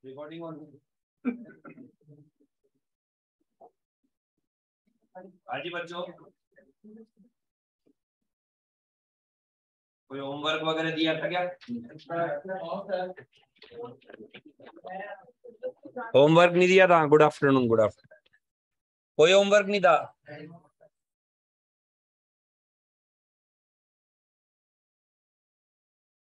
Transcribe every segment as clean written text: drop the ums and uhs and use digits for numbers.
Recording on. हाँ जी बच्चों, कोई होमवर्क वगैरह दिया था क्या? होमवर्क नहीं दिया था? Good afternoon, good afternoon. कोई होमवर्क नहीं था?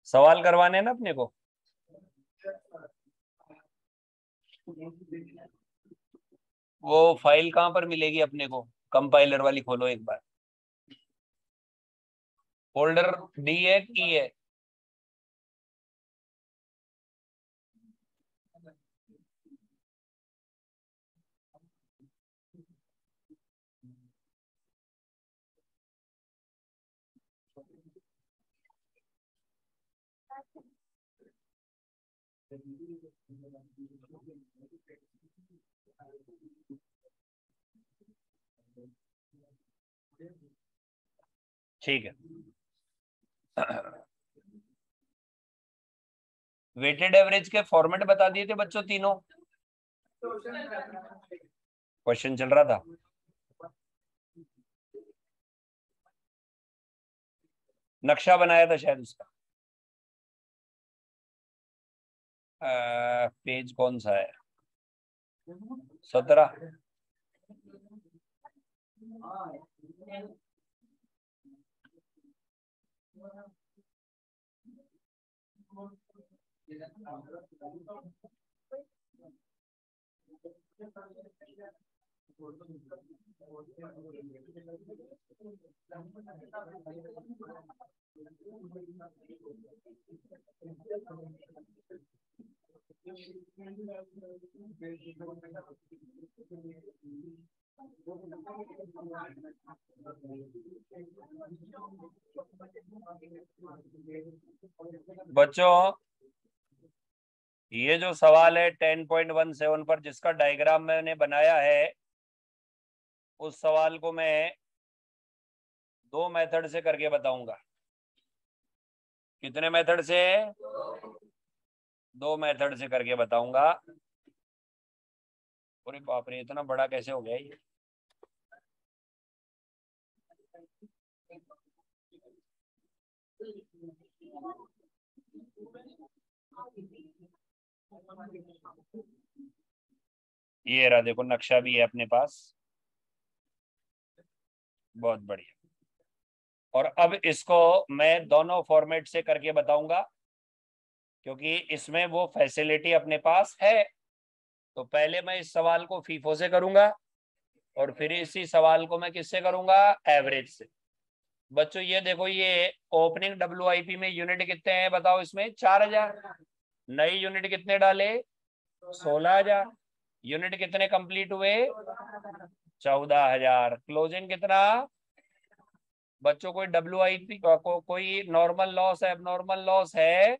सवाल करवाने हैं ना अपने को। वो फाइल कहाँ पर मिलेगी अपने को? कंपाइलर वाली खोलो एक बार। फोल्डर डी है, ई है? ठीक है। वेटेड एवरेज के फॉर्मेट बता दिए थे बच्चों तीनों। क्वेश्चन चल रहा था। नक्शा बनाया था शायद उसका। पेज कौन सा है? 17। बच्चों, ये जो सवाल है 10.17 पर जिसका डायग्राम मैंने बनाया है, उस सवाल को मैं दो मेथड से करके बताऊंगा। कितने मेथड से? दो मेथड से करके बताऊंगा। अरे बाप रे, इतना बड़ा कैसे हो गया ये? ये रहा, देखो नक्शा भी है अपने पास। बहुत बढ़िया। और अब इसको मैं दोनों फॉर्मेट से करके बताऊंगा, क्योंकि इसमें वो फैसिलिटी अपने पास है। तो पहले मैं इस सवाल को फीफो से करूंगा, और फिर इसी सवाल को मैं किससे करूंगा? एवरेज से। बच्चों ये देखो, ये ओपनिंग WIP में यूनिट कितने हैं बताओ? इसमें 4000। नई यूनिट कितने डाले? 16000। यूनिट कितने कंप्लीट हुए? 14000। क्लोजिंग कितना? बच्चों कोई WIP कोई नॉर्मल लॉस है, एबनॉर्मल लॉस है?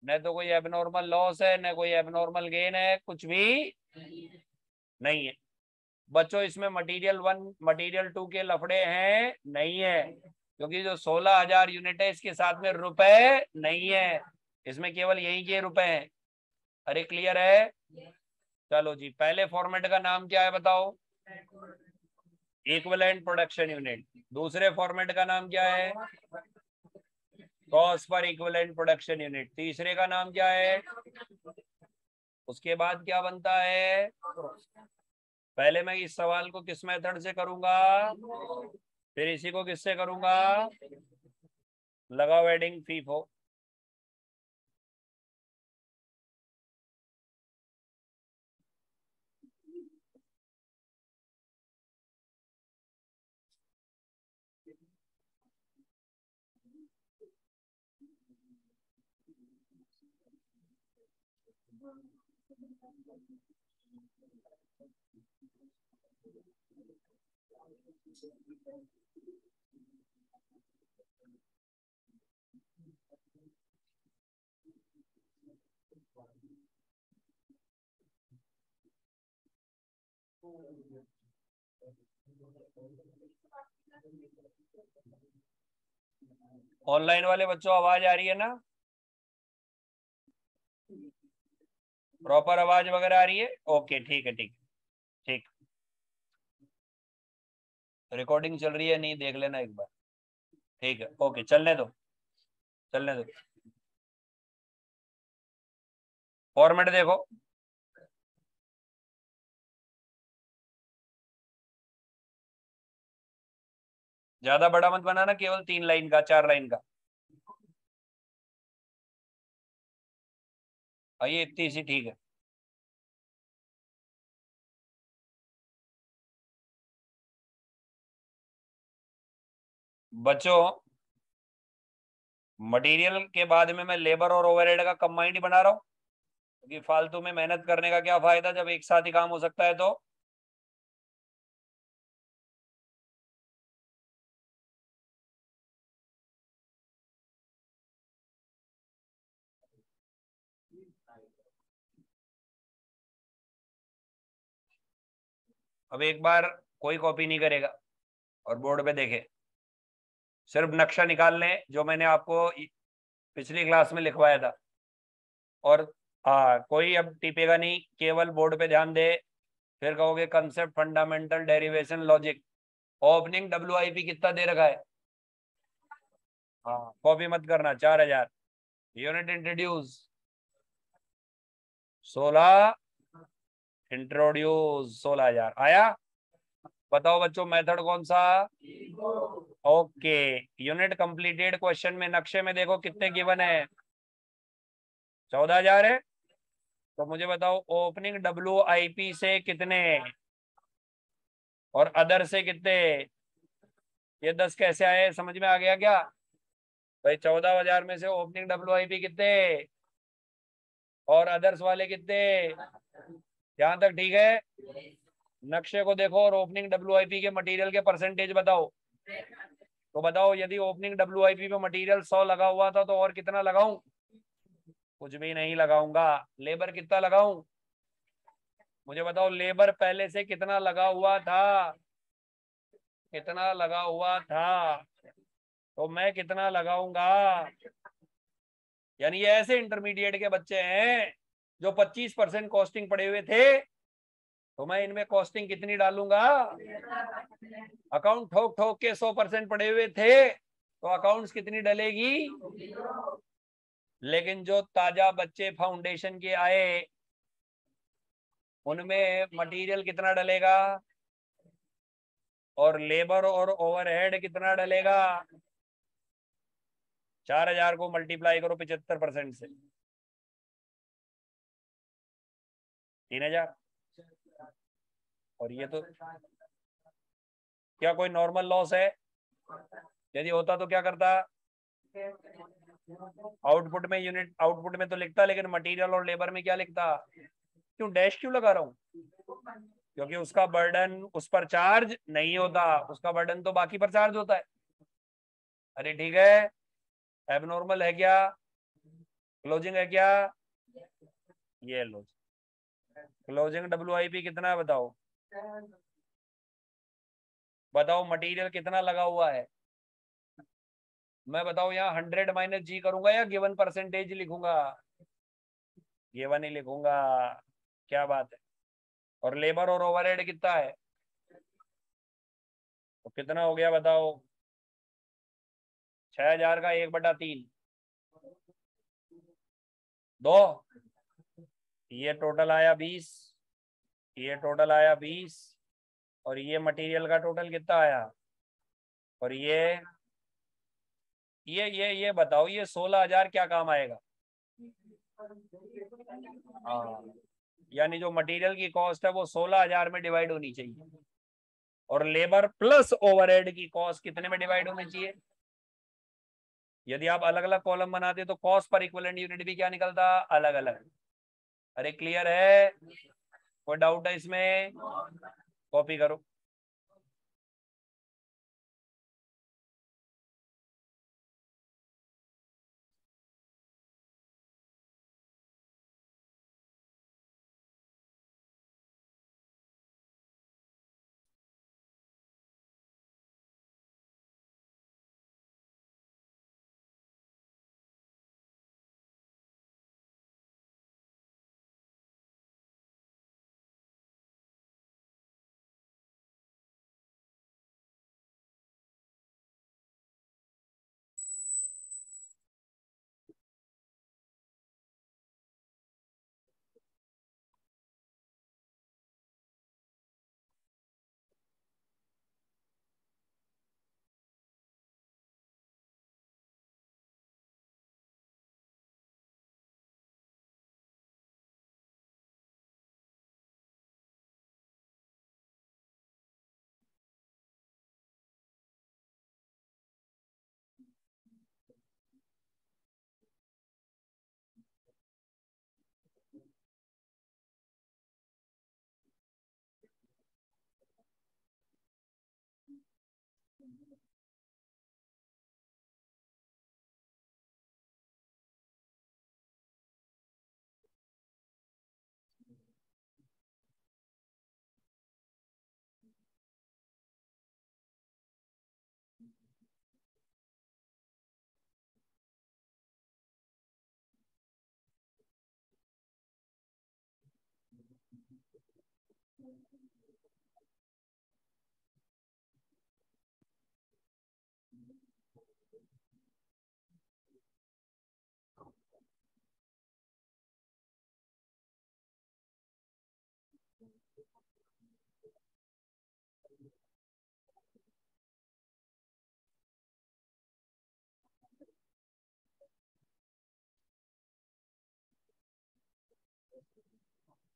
न तो कोई एबनॉर्मल लॉस है, न कोई एबनॉर्मल गेन है, कुछ भी नहीं है। बच्चों इसमें मटेरियल 1 मटेरियल 2 के लफड़े हैं? नहीं है, क्योंकि जो 16000 यूनिट है इसके साथ में रुपए नहीं है, इसमें केवल यही के रुपए हैं। अरे क्लियर है? चलो जी, पहले फॉर्मेट का नाम क्या है बताओ? Equivalent production unit. दूसरे फॉर्मेट का नाम क्या है? Cost per equivalent production unit. तीसरे का नाम क्या है? उसके बाद क्या बनता है? पहले मैं इस सवाल को किस मेथड से करूंगा, फिर इसी को किससे करूंगा? लगाओ एडिंग फीफो। ऑनलाइन वाले बच्चों आवाज आ रही है ना? प्रॉपर आवाज वगैरह आ रही है? ओके, ठीक है, ठीक ठीक। रिकॉर्डिंग चल रही है नहीं, देख लेना एक बार। ठीक है, ओके, चलने दो, चलने दो। फॉर्मेट देखो। ज्यादा बड़ा मत बनाना, केवल 3 लाइन का, 4 लाइन का। आइए, इतनी सी ठीक है। बच्चों, मटेरियल के बाद में मैं लेबर और ओवरहेड का कंबाइंड बना रहा हूँ, क्योंकि फालतू में मेहनत करने का क्या फायदा जब एक साथ ही काम हो सकता है। तो अब एक बार कोई कॉपी नहीं करेगा और बोर्ड पे देखे, सिर्फ नक्शा निकाल लें जो मैंने आपको पिछली क्लास में लिखवाया था। और हाँ, कोई अब टिपेगा नहीं, केवल बोर्ड पे ध्यान दे। फिर कहोगे concept, fundamental, derivation, logic. Opening WIP कितना दे रखा है? हाँ, कॉपी मत करना। 4000। यूनिट इंट्रोड्यूस 16, इंट्रोड्यूस 16,000 आया। बताओ बच्चों, मेथड कौन सा? ओके। यूनिट कंप्लीटेड क्वेश्चन में नक्शे में देखो कितने गिवन है? 14,000 है। तो मुझे बताओ, ओपनिंग WIP से कितने और अदर से कितने? ये 10 कैसे आए, समझ में आ गया क्या? भाई 14,000 में से ओपनिंग WIP कितने और अदर्स वाले कितने? यहां तक ठीक है? नक्शे को देखो और ओपनिंग WIP के मटेरियल के परसेंटेज बताओ। तो बताओ, यदि ओपनिंग WIP पे मटेरियल 100 लगा हुआ था तो और कितना लगाऊं? कुछ भी नहीं लगाऊंगा। लेबर कितना लगाऊं? मुझे बताओ, लेबर पहले से कितना लगा हुआ था? कितना लगा हुआ था? तो मैं कितना लगाऊंगा? यानी ये ऐसे इंटरमीडिएट के बच्चे हैं जो 25% कॉस्टिंग पड़े हुए थे, तो मैं इनमें कॉस्टिंग कितनी डालूंगा? अकाउंट ठोक ठोक के 100% पड़े हुए थे, तो अकाउंट्स कितनी डलेगी? लेकिन जो ताजा बच्चे फाउंडेशन के आए, उनमें मटेरियल कितना डलेगा और लेबर और ओवरहेड कितना डलेगा? 4000 को मल्टीप्लाई करो 75% से, 3000। और ये तो क्या कोई नॉर्मल लॉस है? यदि होता तो क्या करता? आउटपुट में, यूनिट आउटपुट में तो लिखता, लेकिन मटेरियल और लेबर में क्या लिखता? क्यों डैश क्यों लगा रहा हूं? क्योंकि उसका बर्डन उस पर चार्ज नहीं होता, उसका बर्डन तो बाकी पर चार्ज होता है। अरे ठीक है। एबनॉर्मल है क्या? क्लोजिंग है क्या? ये लो, क्लोजिंग WIP कितना है बताओ? बताओ मटेरियल कितना लगा हुआ है? मैं बताऊं, यहाँ 100 - G करूंगा या गिवन परसेंटेज लिखूंगा? गिवन ही लिखूंगा। क्या बात है। और लेबर और ओवरहेड कितना है? तो कितना हो गया बताओ? 6000 का 1/3, 2। ये टोटल आया 20, ये टोटल आया 20, और ये मटेरियल का टोटल कितना आया? और ये बताओ, ये 16,000 क्या काम आएगा? हाँ, यानी जो मटेरियल की कॉस्ट है वो 16,000 में डिवाइड होनी चाहिए, और लेबर प्लस ओवरहेड की कॉस्ट कितने में डिवाइड होनी चाहिए? यदि आप अलग अलग कॉलम बनाते तो कॉस्ट पर इक्विवेलेंट यूनिट भी क्या निकलता? अलग अलग। अरे क्लियर है? कोई डाउट है इसमें? कॉपी करो।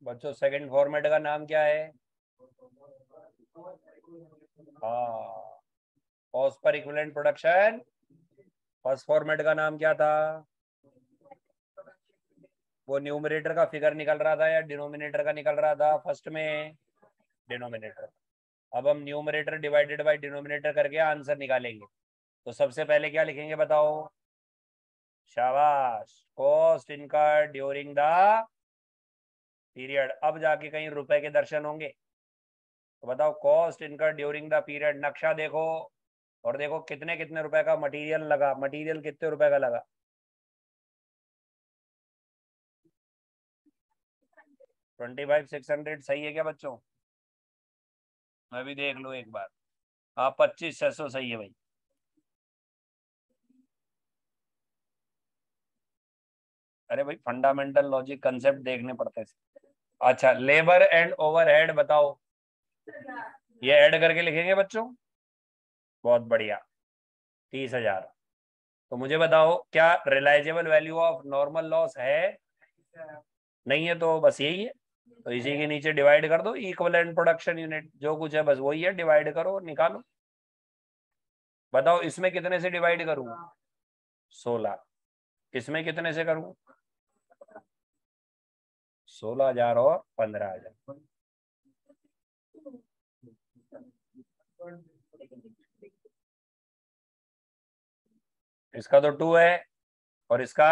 बच्चों सेकंड फॉर्मेट का नाम क्या है? हाँ, cost per equivalent production. First format का नाम क्या था? वो न्यूमरेटर का फिगर निकल रहा था या डिनोमिनेटर का निकल रहा था फर्स्ट में? डिनोमिनेटर। अब हम न्यूमरेटर डिवाइडेड बाय डिनोमिनेटर करके आंसर निकालेंगे। तो सबसे पहले क्या लिखेंगे बताओ? शाबाश, cost incurred during the period. अब जाके कहीं रुपए के दर्शन होंगे? तो बताओ, cost incurred during the period, नक्शा देखो और देखो कितने कितने रुपए का मटेरियल लगा। मटेरियल कितने रुपए का लगा? 25,600 सही है क्या बच्चों? मैं भी देख लूँ एक बार। हाँ, 25,600 सही है भाई। अरे भाई, फंडामेंटल लॉजिक कंसेप्ट देखने पड़ते हैं। अच्छा, लेबर एंड ओवरहेड बताओ। ये ऐड करके लिखेंगे बच्चों। बहुत बढ़िया। 30,000। तो मुझे बताओ, क्या realisable value of normal loss है? नहीं है तो बस यही है। तो इसी के नीचे डिवाइड कर दो, इक्विवेलेंट प्रोडक्शन यूनिट जो कुछ है बस वही है, डिवाइड करो निकालो। बताओ, इसमें कितने से डिवाइड करूं? 16। इसमें कितने से करूं? 16,000 और 15,000। इसका तो 2 है और इसका।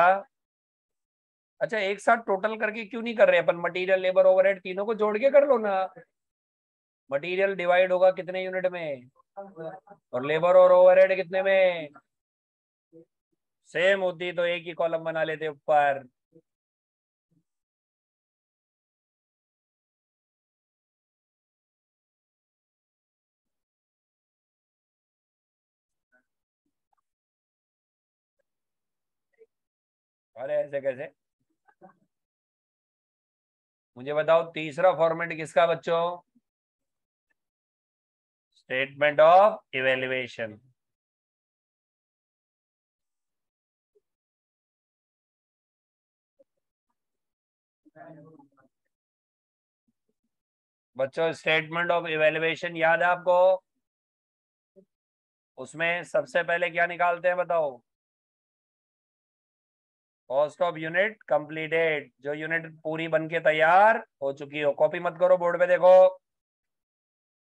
अच्छा, एक साथ टोटल करके क्यों नहीं कर रहे अपन? मटेरियल लेबर ओवरहेड तीनों को जोड़ के कर लो ना। मटेरियल डिवाइड होगा कितने यूनिट में, और लेबर और ओवरहेड कितने में? सेम होती तो एक ही कॉलम बना लेते ऊपर। अरे ऐसे कैसे? मुझे बताओ, तीसरा फॉर्मेट किसका बच्चों? Statement of evaluation. बच्चों, स्टेटमेंट ऑफ इवेल्युएशन याद है आपको? उसमें सबसे पहले क्या निकालते हैं बताओ? कॉस्ट ऑफ यूनिट कंप्लीटेड, जो यूनिट पूरी बन के तैयार हो चुकी हो। कॉपी मत करो, बोर्ड पे देखो,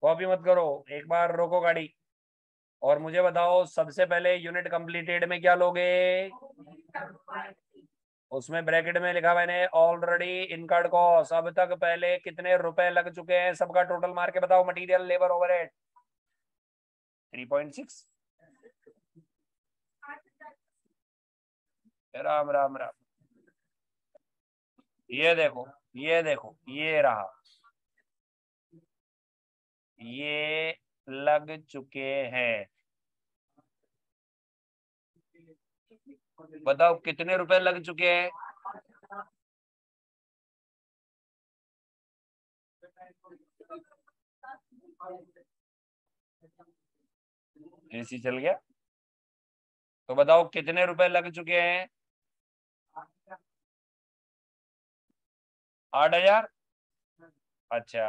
कॉपी मत करो, एक बार रोको गाड़ी। और मुझे बताओ सबसे पहले यूनिट कंप्लीटेड में क्या लोगे? उसमें ब्रैकेट में लिखा मैंने ऑलरेडी इनकर्ड कॉस्ट। अब तक पहले कितने रुपए लग चुके हैं सबका टोटल मार के बताओ। Material labour overhead 3.6। Ram Ram Ram. ये देखो, ये देखो, ये रहा, ये लग चुके हैं। बताओ कितने रुपए लग चुके हैं? एसी चल गया। तो बताओ कितने रुपए लग चुके हैं? 8,000। अच्छा,